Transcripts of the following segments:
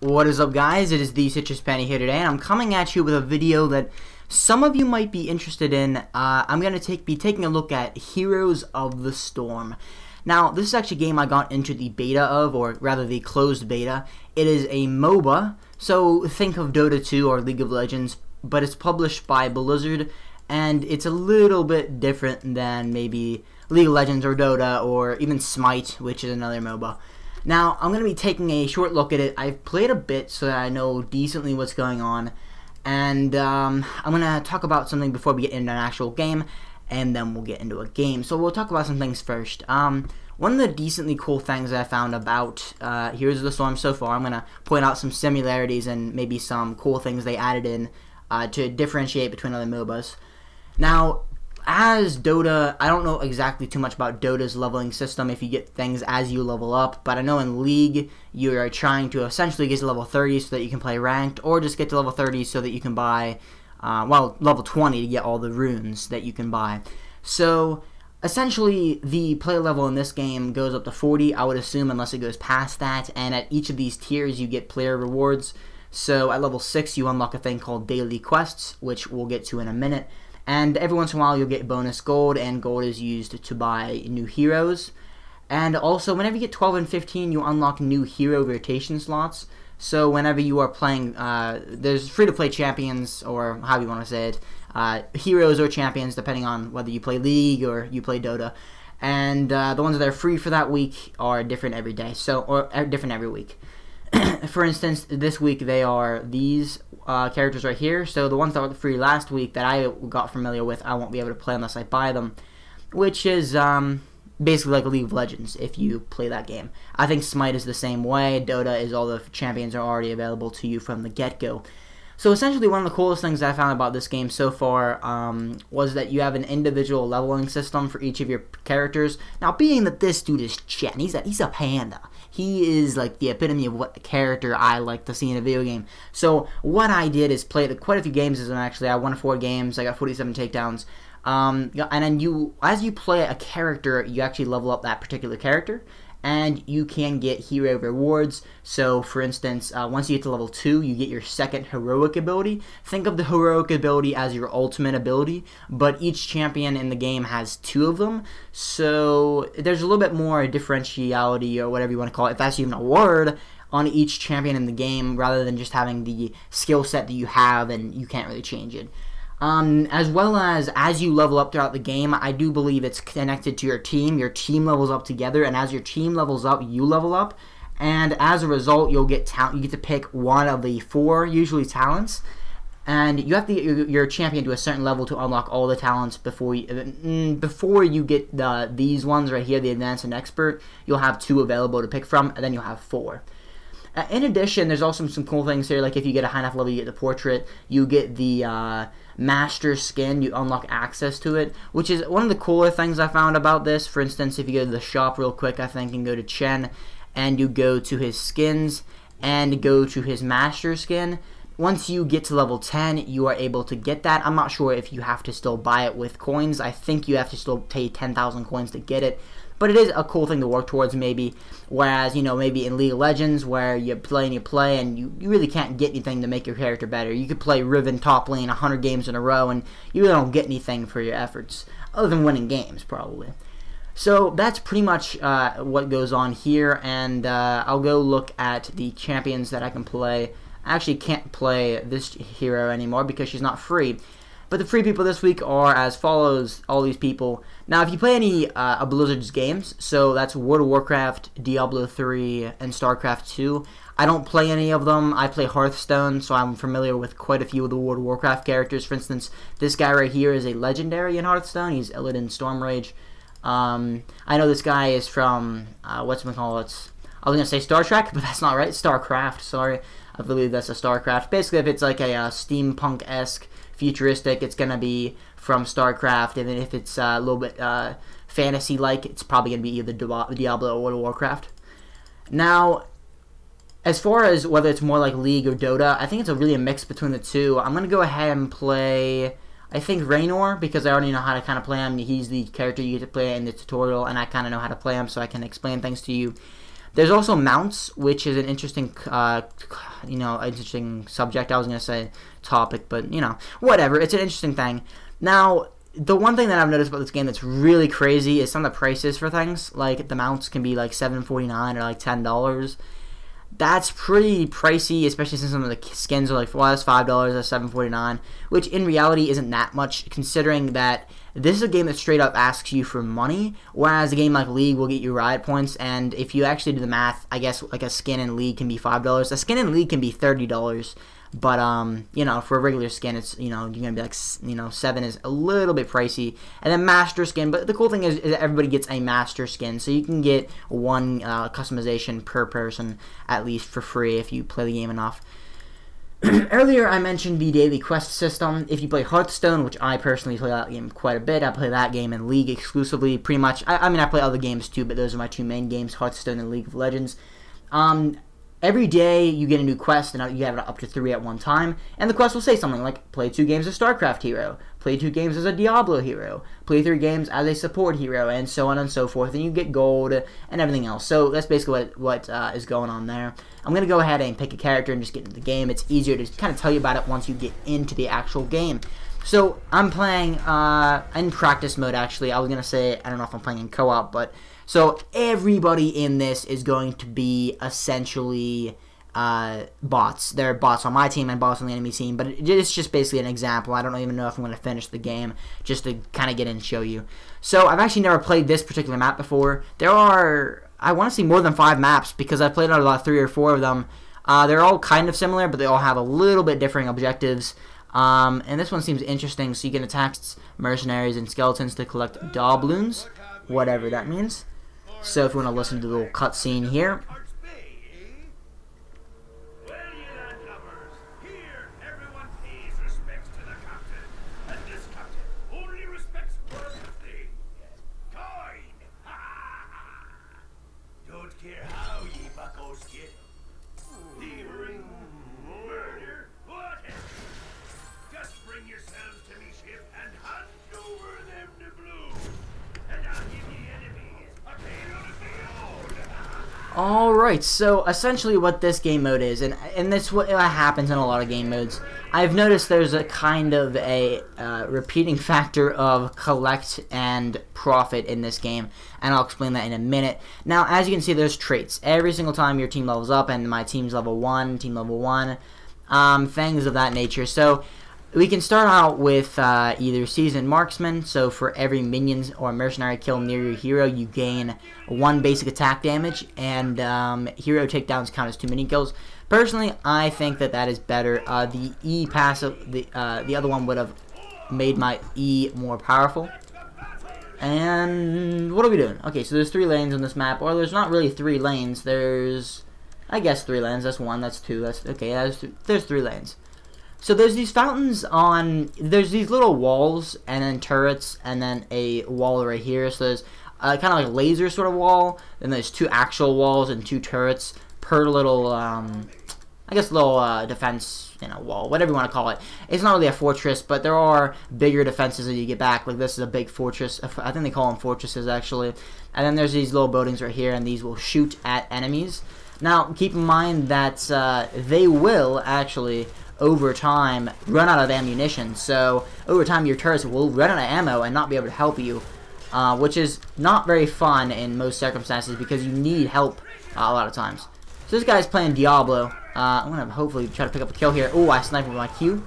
What is up, guys? It is TheCitrusPanda here today, and I'm coming at you with a video that some of you might be interested in. I'm going to be taking a look at Heroes of the Storm. Now, this is actually a game I got into the beta of, or rather the closed beta. It is a MOBA, so think of Dota 2 or League of Legends, but it's published by Blizzard, and it's a little bit different than maybe League of Legends or Dota or even Smite, which is another MOBA. Now, I'm going to be taking a short look at it. I've played a bit so that I know decently what's going on, and I'm going to talk about something before we get into an actual game, and then we'll get into a game. So we'll talk about some things first. One of the decently cool things that I found about Heroes of the Storm so far, I'm going to point out some similarities and maybe some cool things they added in to differentiate between other MOBAs. Now, as Dota, I don't know exactly too much about Dota's leveling system if you get things as you level up, but I know in League you are trying to essentially get to level 30 so that you can play ranked, or just get to level 30 so that you can buy, level 20 to get all the runes that you can buy. So essentially the player level in this game goes up to 40, I would assume, unless it goes past that, and at each of these tiers you get player rewards. So at level 6 you unlock a thing called daily quests, which we'll get to in a minute. And every once in a while you'll get bonus gold, and gold is used to buy new heroes. And also, whenever you get 12 and 15, you unlock new hero rotation slots. So whenever you are playing, there's free-to-play champions, or how you want to say it, heroes or champions, depending on whether you play League or you play Dota. And the ones that are free for that week are different every day, or different every week. For instance, this week they are these characters right here. So the ones that were free last week that I got familiar with, I won't be able to play unless I buy them, which is basically like League of Legends if you play that game. I think Smite is the same way. Dota is all the champions are already available to you from the get-go. So essentially one of the coolest things I found about this game so far was that you have an individual leveling system for each of your characters. Now, being that this dude is Chen, he's a panda. He is like the epitome of what character I like to see in a video game. So what I did is play quite a few games as actually. I won 4 games. I got 47 takedowns. And then as you play a character, you actually level up that particular character, and you can get hero rewards. So for instance, once you get to level 2, you get your second heroic ability. Think of the heroic ability as your ultimate ability, but each champion in the game has 2 of them, so there's a little bit more differentiality, or whatever you want to call it, if that's even a word, on each champion in the game, rather than just having the skill set that you have and you can't really change it. As well as you level up throughout the game, I do believe it's connected to your team. Your team levels up together, and as your team levels up, you level up, and as a result, you'll get you get to pick one of the 4 usually talents, and you have to get your champion to a certain level to unlock all the talents before you get these ones right here, the advanced and expert. You'll have 2 available to pick from, and then you'll have 4. In addition, there's also some cool things here, like if you get a high enough level, you get the portrait, you get the master skin, you unlock access to it, which is one of the cooler things I found about this. For instance, if you go to the shop real quick, I think, and go to Chen, and you go to his skins, and go to his master skin, once you get to level 10, you are able to get that. I'm not sure if you have to still buy it with coins. I think you have to still pay 10,000 coins to get it. But it is a cool thing to work towards, maybe. Whereas, you know, maybe in League of Legends, where you play, and you really can't get anything to make your character better. You could play Riven top lane 100 games in a row, and you really don't get anything for your efforts, other than winning games, probably. So that's pretty much what goes on here, and I'll go look at the champions that I can play. I actually can't play this hero anymore because she's not free. But the free people this week are as follows, all these people. Now, if you play any of Blizzard's games, so that's World of Warcraft, Diablo 3, and StarCraft 2, I don't play any of them. I play Hearthstone, so I'm familiar with quite a few of the World of Warcraft characters. For instance, this guy right here is a legendary in Hearthstone. He's Illidan Stormrage. I know this guy is from, whatchamacallit, I was going to say Star Trek, but that's not right. StarCraft, sorry. I believe that's a StarCraft. Basically, if it's like a steampunk-esque, futuristic, it's going to be from StarCraft, and then if it's a little bit fantasy-like, it's probably going to be either Diablo or World of Warcraft. Now, as far as whether it's more like League or Dota, I think it's really a mix between the two. I'm going to go ahead and play, I think, Raynor, because I already know how to kind of play him. He's the character you get to play in the tutorial, and I kind of know how to play him, so I can explain things to you. There's also mounts, which is an interesting, interesting subject. I was going to say topic, but, whatever. It's an interesting thing. Now, the one thing that I've noticed about this game that's really crazy is some of the prices for things. Like, the mounts can be like $7.49 or like $10. That's pretty pricey, especially since some of the skins are like, well, that's $5, that's $7.49, which in reality isn't that much, considering that this is a game that straight up asks you for money, whereas a game like League will get you riot points, and if you actually do the math, I guess like a skin in League can be $5. A skin in League can be $30, but for a regular skin, it's you're gonna be like 7 is a little bit pricey, and then master skin. But the cool thing is that everybody gets a master skin, so you can get one customization per person at least for free if you play the game enough. Earlier, I mentioned the daily quest system. If you play Hearthstone, which I personally play that game quite a bit, I play that game in League exclusively, pretty much. I mean, I play other games too, but those are my two main games, Hearthstone and League of Legends. Every day you get a new quest, and you have up to 3 at one time, and the quest will say something like, play 2 games as StarCraft hero, play 2 games as a Diablo hero, play 3 games as a support hero, and so on and so forth, and you get gold and everything else. So that's basically what is going on there. I'm going to go ahead and pick a character and just get into the game. It's easier to kind of tell you about it once you get into the actual game. So I'm playing in practice mode, actually. I was going to say, I don't know if I'm playing in co-op, but so everybody in this is going to be essentially bots. There are bots on my team and bots on the enemy team, but it's just basically an example. I don't even know if I'm going to finish the game, just to kind of get in and show you. So I've actually never played this particular map before. There are, I want to see more than 5 maps, because I've played about 3 or 4 of them. They're all kind of similar, but they all have a little bit differing objectives. And this one seems interesting, so you can attack mercenaries and skeletons to collect doubloons, whatever that means. So if you want to listen to the little cutscene here. Alright, so essentially what this game mode is, and this what happens in a lot of game modes, I've noticed there's a kind of a repeating factor of collect and profit in this game, and I'll explain that in a minute. Now, as you can see, there's traits. Every single time your team levels up, and my team's level 1, team level 1, things of that nature. So we can start out with either Seasoned Marksman, so for every minions or mercenary kill near your hero, you gain 1 basic attack damage, and hero takedowns count as 2 minion kills. Personally, I think that is better. The E passive, the other one would have made my E more powerful. And what are we doing? Okay, so there's 3 lanes on this map, or there's not really 3 lanes. There's, I guess, 3 lanes. That's 1, that's 2, that's, okay, there's 3 lanes. So there's these fountains there's these little walls, and then turrets, and then a wall right here. So there's kind of like a laser sort of wall, then there's 2 actual walls and 2 turrets per little, I guess little defense, wall, whatever you want to call it. It's not really a fortress, but there are bigger defenses that you get back. Like this is a big fortress. I think they call them fortresses, actually. And then there's these little buildings right here, and these will shoot at enemies. Now, keep in mind that they will actually, over time, run out of ammunition. So over time your turrets will run out of ammo and not be able to help you, which is not very fun in most circumstances, because you need help a lot of times. So this guy's playing Diablo. I'm gonna hopefully try to pick up a kill here. Oh, I sniped with my Q.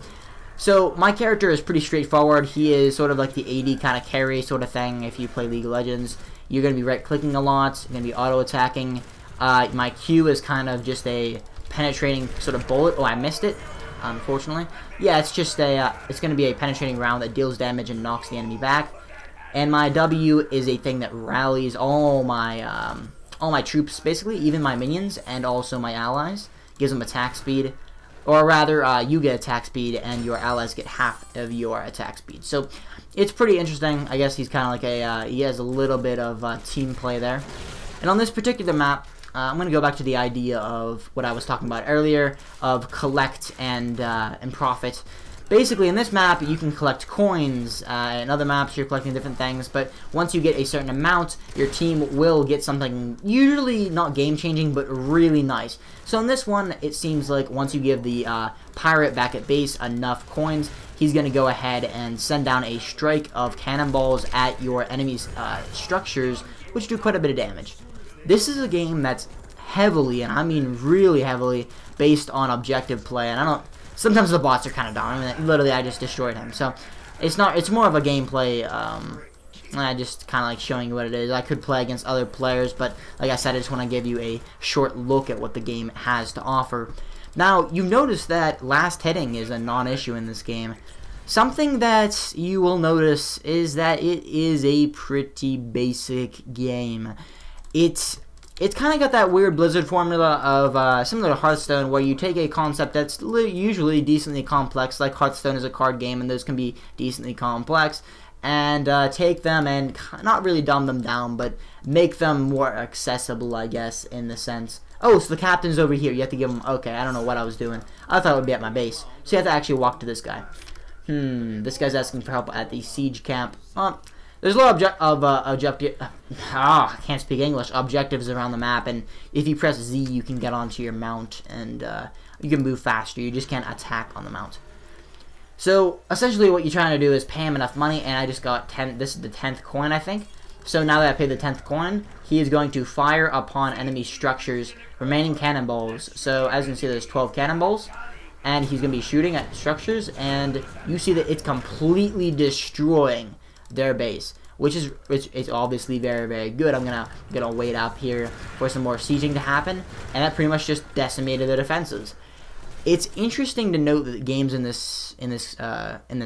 So my character is pretty straightforward. He is sort of like the AD kind of carry sort of thing. If you play League of Legends, you're gonna be right clicking a lot, you're gonna be auto attacking. My Q is kind of just a penetrating sort of bullet. Oh, I missed it, unfortunately. Yeah, it's just a, it's going to be a penetrating round that deals damage and knocks the enemy back. And my W is a thing that rallies all my troops, basically, even my minions and also my allies. Gives them attack speed, or rather, you get attack speed and your allies get half of your attack speed. So it's pretty interesting. I guess he's kind of like a, he has a little bit of team play there. And on this particular map, I'm going to go back to the idea of what I was talking about earlier, of collect and profit. basically, in this map, you can collect coins. In other maps, you're collecting different things. But once you get a certain amount, your team will get something usually not game-changing, but really nice. So in this one, it seems like once you give the pirate back at base enough coins, he's going to go ahead and send down a strike of cannonballs at your enemy's structures, which do quite a bit of damage. This is a game that's heavily, and I mean really heavily, based on objective play, and I don't. Sometimes the bots are kind of dumb. I mean, literally, I just destroyed him. So it's not. It's more of a gameplay. I just kind of like showing you what it is. I could play against other players, but like I said, I just want to give you a short look at what the game has to offer. Now, you notice that last hitting is a non-issue in this game. Something that you will notice is that it is a pretty basic game. It's kind of got that weird Blizzard formula of similar to Hearthstone, where you take a concept that's usually decently complex, like Hearthstone is a card game, and those can be decently complex, and take them and not really dumb them down, but make them more accessible, I guess, in the sense. Oh, so the captain's over here. You have to give him. Okay, I don't know what I was doing. I thought it would be at my base. So you have to actually walk to this guy. This guy's asking for help at the siege camp. There's a lot I can't speak English. Objectives around the map, and if you press Z, you can get onto your mount, and you can move faster. You just can't attack on the mount. So essentially, what you're trying to do is pay him enough money, and I just got 10. This is the 10th coin, I think. So now that I paid the 10th coin, he is going to fire upon enemy structures, remaining cannonballs. So as you can see, there's 12 cannonballs, and he's going to be shooting at structures, and you see that it's completely destroying their base, which is it's obviously very, very good. I'm gonna wait up here for some more sieging to happen, and that pretty much just decimated the defenses. It's interesting to note that the games in this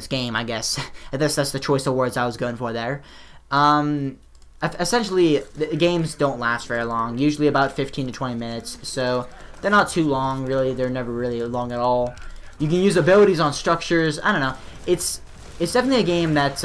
game, I guess, that's the choice of words I was going for there. Essentially, the games don't last very long, usually about 15 to 20 minutes, so they're not too long, really. They're never really long at all. You can use abilities on structures. I don't know. It's definitely a game that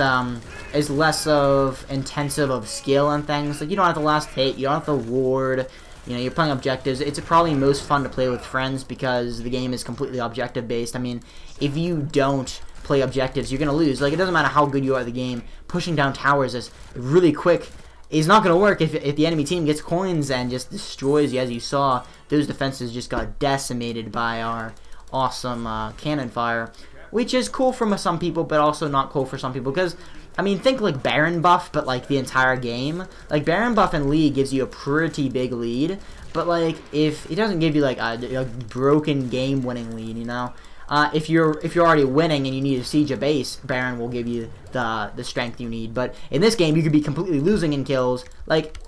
is less of intensive of skill and things. Like, you don't have the last hit, you don't have the ward, you know, you're playing objectives. It's probably most fun to play with friends because the game is completely objective based. I mean, if you don't play objectives, you're going to lose. Like, it doesn't matter how good you are at the game. Pushing down towers is really quick is not going to work if the enemy team gets coins and just destroys you. As you saw, those defenses just got decimated by our awesome cannon fire, which is cool for some people, but also not cool for some people, because, I mean, think like Baron buff, but like the entire game. Like, Baron buff in League gives you a pretty big lead, but like, if it doesn't give you like a broken game-winning lead, you know? If you're already winning and you need to siege a base, Baron will give you the strength you need. But in this game, you could be completely losing in kills. Like,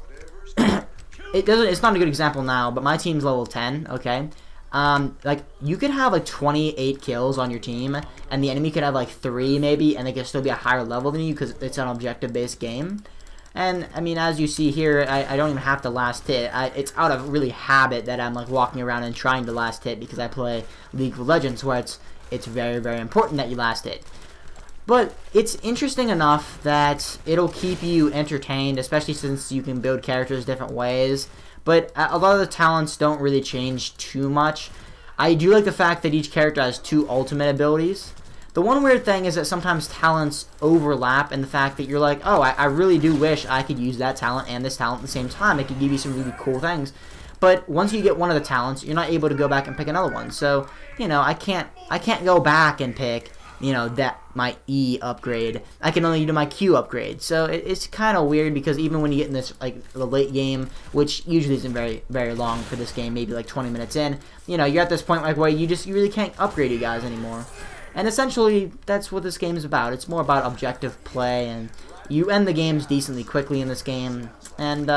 it's not a good example now, but my team's level 10, okay? Like, you could have like 28 kills on your team, and the enemy could have like 3 maybe, and they could still be a higher level than you because it's an objective-based game. And, I mean, as you see here, I don't even have to last hit. It's out of really habit that I'm like walking around and trying to last hit because I play League of Legends, where it's very, very important that you last hit. But it's interesting enough that it'll keep you entertained, especially since you can build characters different ways. But a lot of the talents don't really change too much. I do like the fact that each character has 2 ultimate abilities. The one weird thing is that sometimes talents overlap, and the fact that you're like, oh, I really do wish I could use that talent and this talent at the same time. It could give you some really cool things. But once you get one of the talents, you're not able to go back and pick another one. So, you know, I can't go back and pick, you know, my E upgrade. I can only do my Q upgrade. So it's kind of weird, because even when you get in this, like, the late game, which usually isn't very, very long for this game, maybe like 20 minutes in, you know, you're at this point like where you really can't upgrade you guys anymore. And essentially, that's what this game is about. It's more about objective play, and you end the games decently quickly in this game. And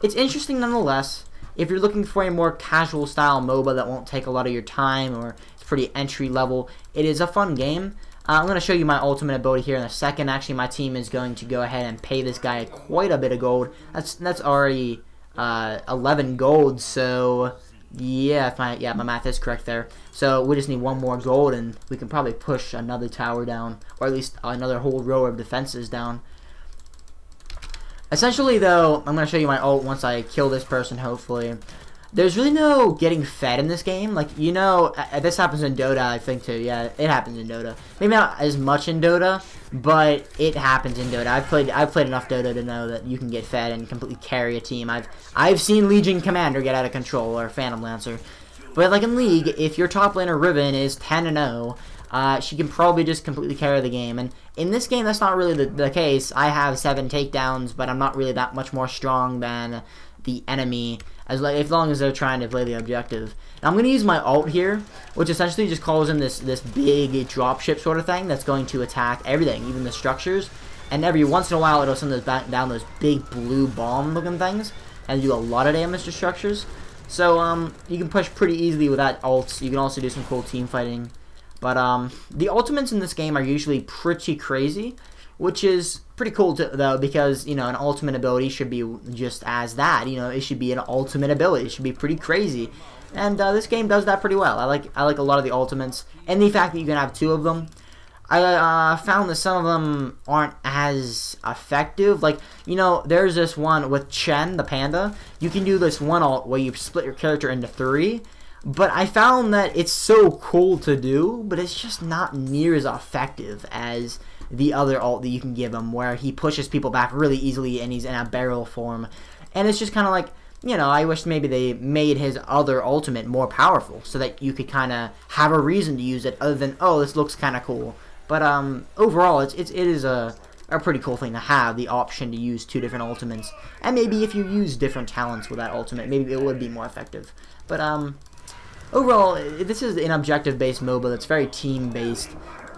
it's interesting nonetheless. If you're looking for a more casual style MOBA that won't take a lot of your time, or it's pretty entry level, it is a fun game. I'm going to show you my ultimate ability here in a second. Actually, my team is going to go ahead and pay this guy quite a bit of gold. That's already 11 gold, so yeah, my math is correct there. So we just need 1 more gold, and we can probably push another tower down, or at least another whole row of defenses down. Essentially, though, I'm going to show you my ult once I kill this person, hopefully. there's really no getting fed in this game. Like, you know, this happens in Dota, I think, too. Yeah, it happens in Dota. Maybe not as much in Dota, but it happens in Dota. I've played enough Dota to know that you can get fed and completely carry a team. I've seen Legion Commander get out of control, or Phantom Lancer. But, like, in League, if your top laner, Riven, is 10-0, she can probably just completely carry the game. And in this game, that's not really the case. I have 7 takedowns, but I'm not really that much more strong than the enemy, as long as they're trying to play the objective. Now, I'm going to use my ult here, which essentially just calls in this big dropship sort of thing that's going to attack everything, even the structures. And every once in a while, it'll send those down those big blue bomb-looking things and do a lot of damage to structures. So you can push pretty easily with that ult. You can also do some cool team fighting. But the ultimates in this game are usually pretty crazy, which is pretty cool though, because, you know, an ultimate ability should be just as that. You know, it should be an ultimate ability. It should be pretty crazy, and this game does that pretty well. I like a lot of the ultimates, and the fact that you can have 2 of them. I found that some of them aren't as effective. Like, you know, there's this one with Chen, the panda. You can do this one ult where you split your character into 3. But I found that it's so cool to do, but it's just not near as effective as the other ult that you can give him, where he pushes people back really easily and he's in a barrel form. And it's just kind of like, you know, I wish maybe they made his other ultimate more powerful so that you could kind of have a reason to use it other than, oh, this looks kind of cool. But overall, it is a pretty cool thing to have, the option to use 2 different ultimates. And maybe if you use different talents with that ultimate, maybe it would be more effective. But overall, this is an objective-based MOBA that's very team-based.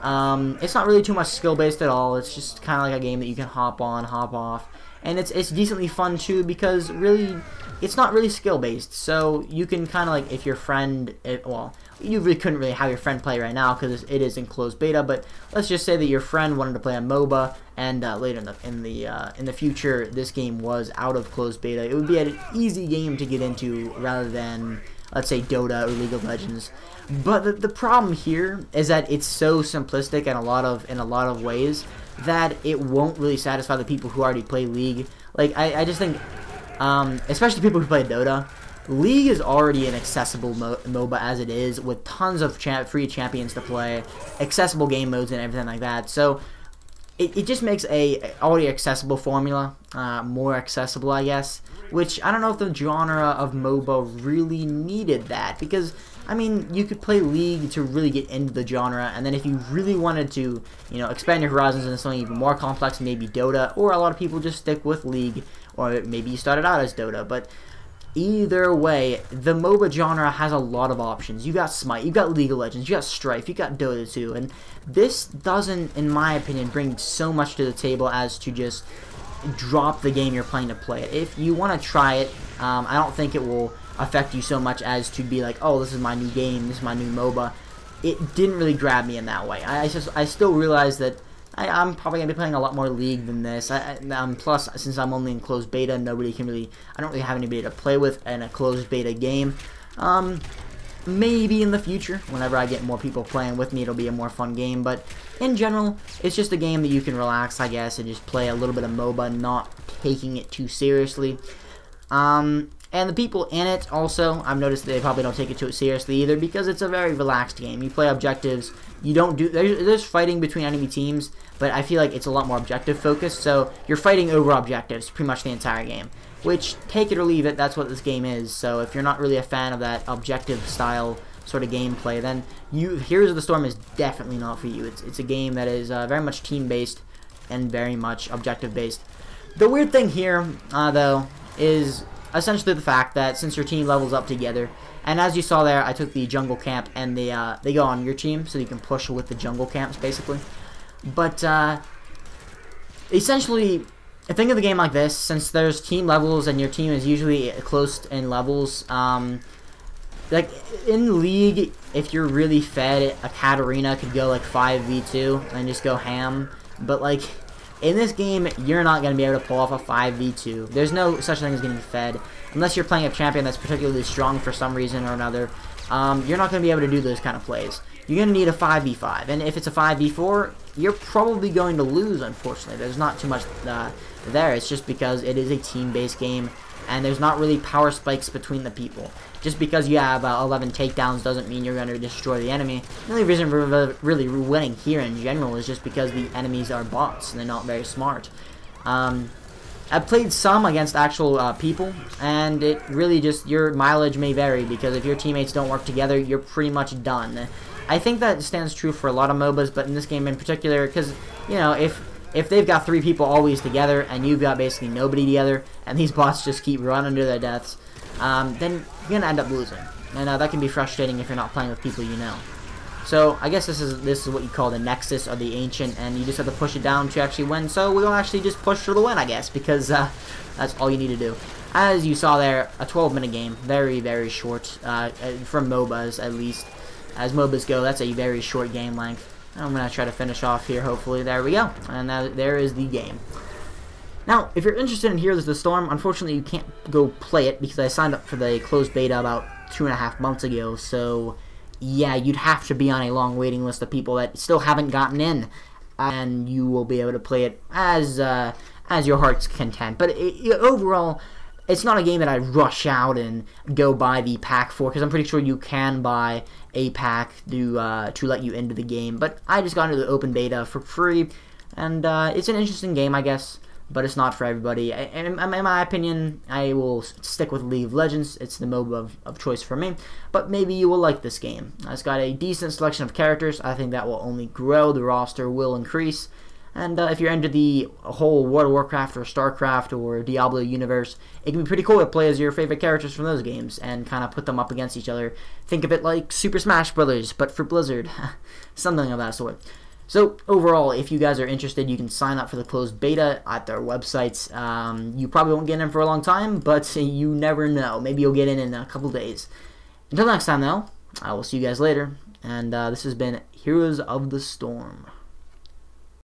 It's not really too much skill-based at all. It's just kind of like a game that you can hop on, hop off. And it's decently fun, too, because really, it's not really skill-based. So you can kind of like, if your friend, well, you really couldn't really have your friend play right now because it is in closed beta, but let's just say that your friend wanted to play a MOBA, and later in the future, this game was out of closed beta. It would be an easy game to get into rather than, let's say, Dota or League of Legends. But the problem here is that it's so simplistic in a lot of ways that it won't really satisfy the people who already play League. Like, I just think, especially people who play Dota, League is already an accessible MOBA as it is, with tons of free champions to play, accessible game modes and everything like that. So it just makes a already accessible formula more accessible, I guess. Which, I don't know if the genre of MOBA really needed that, because, I mean, you could play League to really get into the genre, and then if you really wanted to, you know, expand your horizons into something even more complex, maybe Dota, or a lot of people just stick with League, or maybe you started out as Dota, but either way, the MOBA genre has a lot of options. You got Smite, you got League of Legends, you got Strife, you got Dota 2, and this doesn't, in my opinion, bring so much to the table as to just drop the game you're playing to play it. If you want to try it, I don't think it will affect you so much as to be like, oh, this is my new game, this is my new MOBA. It didn't really grab me in that way. I still realize that I'm probably going to be playing a lot more League than this. Plus, since I'm only in closed beta, I don't really have anybody to play with in a closed beta game. Maybe in the future, whenever I get more people playing with me, it'll be a more fun game. But in general, it's just a game that you can relax, I guess, and just play a little bit of MOBA, not taking it too seriously. And the people in it, also, I've noticed that they probably don't take it too seriously either, because it's a very relaxed game. You play objectives. You don't do... There's fighting between enemy teams, but I feel like it's a lot more objective focused, so you're fighting over objectives pretty much the entire game. Which, take it or leave it, that's what this game is. So if you're not really a fan of that objective style sort of gameplay, then Heroes of the Storm is definitely not for you. It's a game that is very much team-based and very much objective-based. The weird thing here, though, is essentially the fact that since your team levels up together, and as you saw there, I took the jungle camp, and they go on your team, so you can push with the jungle camps, basically. But, essentially, think of the game like this: since there's team levels, and your team is usually close in levels, like, in League, if you're really fed, a Katarina could go, like, 5v2, and just go ham, but, like, in this game, you're not going to be able to pull off a 5v2. There's no such thing as getting fed. Unless you're playing a champion that's particularly strong for some reason or another, you're not going to be able to do those kind of plays. You're going to need a 5v5. And if it's a 5v4, you're probably going to lose, unfortunately. There's not too much there. It's just because it is a team-based game. and there's not really power spikes between the people. Just because you have 11 takedowns doesn't mean you're going to destroy the enemy. The only reason we're really winning here in general is just because the enemies are bots and they're not very smart. I've played some against actual people, and it really just, your mileage may vary, because if your teammates don't work together, you're pretty much done. I think that stands true for a lot of MOBAs, but in this game in particular, because, you know, if they've got 3 people always together, and you've got basically nobody together, and these bots just keep running to their deaths, then you're going to end up losing. And that can be frustrating if you're not playing with people you know. So I guess this is what you call the Nexus or the Ancient, and you just have to push it down to actually win. So we'll actually just push for the win, I guess, because that's all you need to do. As you saw there, a 12-minute game, very, very short, from MOBAs at least. As MOBAs go, that's a very short game length. I'm going to try to finish off here, hopefully. There we go. And there is the game. Now, if you're interested in Heroes of the Storm, unfortunately you can't go play it, because I signed up for the closed beta about 2.5 months ago, so yeah, you'd have to be on a long waiting list of people that still haven't gotten in, and you will be able to play it as your heart's content. But overall, it's not a game that I rush out and go buy the pack for, because I'm pretty sure you can buy a pack to let you into the game. But I just got into the open beta for free, and it's an interesting game, I guess, but it's not for everybody. In my opinion, I will stick with League of Legends. It's the MOBA of choice for me, but maybe you will like this game. It's got a decent selection of characters. I think that will only grow. The roster will increase. And if you're into the whole World of Warcraft or StarCraft or Diablo universe, it can be pretty cool to play as your favorite characters from those games and kind of put them up against each other. Think of it like Super Smash Brothers, but for Blizzard. Something of that sort. So overall, if you guys are interested, you can sign up for the closed beta at their websites. You probably won't get in for a long time, but you never know. Maybe you'll get in a couple days. Until next time, though, I will see you guys later. And this has been Heroes of the Storm.